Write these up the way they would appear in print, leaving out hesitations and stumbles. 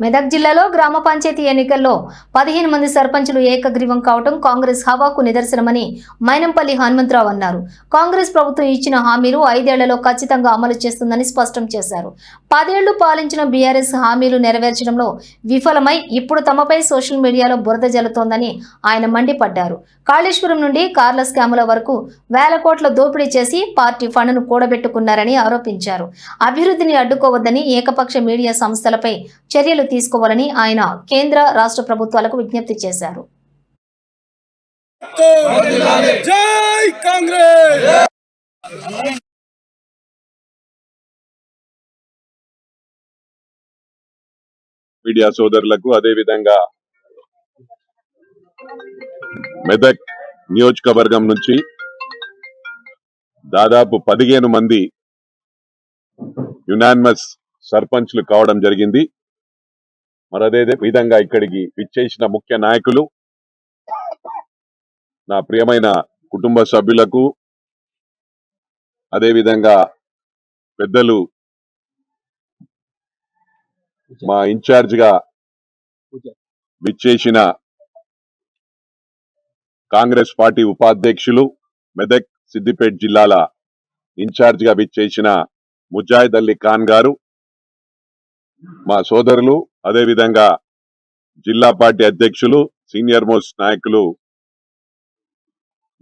మెదక్ జిల్లాలో గ్రామ పంచాయతీ ఎన్నికల్లో 15 మంది సర్పంచులు ఏకగ్రీవం కావడం కాంగ్రెస్ హవాకు నిదర్శనమని మైనంపల్లి హనుమంతరావు అన్నారు. కాంగ్రెస్ ప్రభుత్వం ఇచ్చిన హామీలు 5 ఏళ్లలో ఖచ్చితంగా అమలు చేస్తుందని స్పష్టం చేశారు. 10 ఏళ్లు పాలించిన బీఆర్ఎస్ హామీలు నెరవేర్చడంలో విఫలమై ఇప్పుడు తమపై సోషల్ మీడియాలో బురద జల్లుతోందని ఆయన మండిపడ్డారు. కాళేశ్వరం నుండి కార్ల స్కాముల వరకు వేల కోట్ల దోపిడీ చేసి పార్టీ ఫండ్ను కూడబెట్టుకున్నారని ఆరోపించారు. అభివృద్ధిని అడ్డుకోవద్దని ఏకపక్ష మీడియా సంస్థలపై చర్యలు తీసుకోవాలని ఆయన కేంద్ర రాష్ట్ర ప్రభుత్వాలకు విజ్ఞప్తి చేశారు. జై కాంగ్రెస్. మీడియా సోదరులకు అదే విధంగా మెదక్ నియోజకవర్గం నుంచి దాదాపు 15 మంది యునానిమస్ సర్పంచ్లు కావడం జరిగింది. మరదే విధంగా ఇక్కడికి విచ్చేసిన ముఖ్య నాయకులు, నా ప్రియమైన కుటుంబ సభ్యులకు, అదే విధంగా పెద్దలు, మా ఇన్ఛార్జ్ గా విచ్చేసిన కాంగ్రెస్ పార్టీ ఉపాధ్యక్షులు, మెదక్ సిద్దిపేట జిల్లాల ఇన్ఛార్జ్ గా విచ్చేసిన ముజాహిద్ అలీ ఖాన్ గారు, మా సోదరులు, అదే విధంగా జిల్లా పార్టీ అధ్యక్షులు, సీనియర్ మోస్ట్ నాయకులు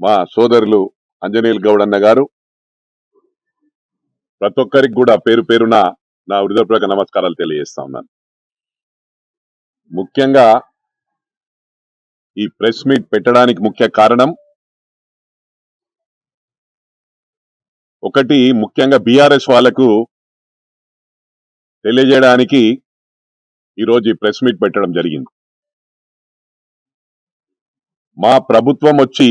మా సోదరులు అంజనీల్ గౌడ్ అన్న గారు, ప్రతి ఒక్కరికి కూడా పేరు పేరున నా హృదయపూర్వక నమస్కారాలు తెలియజేస్తా ఉన్నాను. ముఖ్యంగా ఈ ప్రెస్ మీట్ పెట్టడానికి ముఖ్య కారణం ఒకటి, ముఖ్యంగా బీఆర్ఎస్ వాళ్లకు తెలియజేయడానికి ఈరోజు ఈ ప్రెస్ మీట్ పెట్టడం జరిగింది. మా ప్రభుత్వం వచ్చి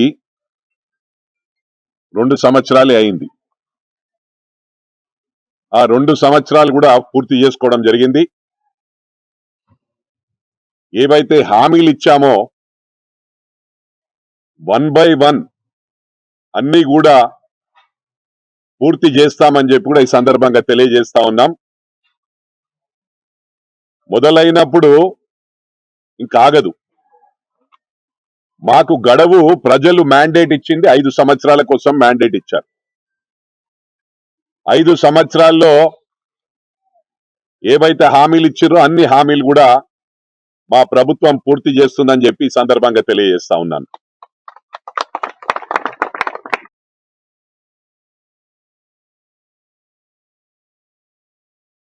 2 సంవత్సరాలే అయింది. ఆ 2 సంవత్సరాలు కూడా పూర్తి చేసుకోవడం జరిగింది. ఏవైతే హామీలు ఇచ్చామో 1 by 1 అన్ని కూడా పూర్తి చేస్తామని చెప్పి కూడా ఈ సందర్భంగా తెలియజేస్తా ఉన్నాం. మొదలైనప్పుడు ఇంకా ఆగదు. మాకు గడువు ప్రజలు మ్యాండేట్ ఇచ్చింది 5 సంవత్సరాల కోసం మ్యాండేట్ ఇచ్చారు. 5 సంవత్సరాల్లో ఏవైతే హామీలు ఇచ్చారో అన్ని హామీలు కూడా మా ప్రభుత్వం పూర్తి చేస్తుందని చెప్పి ఈ సందర్భంగా తెలియజేస్తా ఉన్నాను.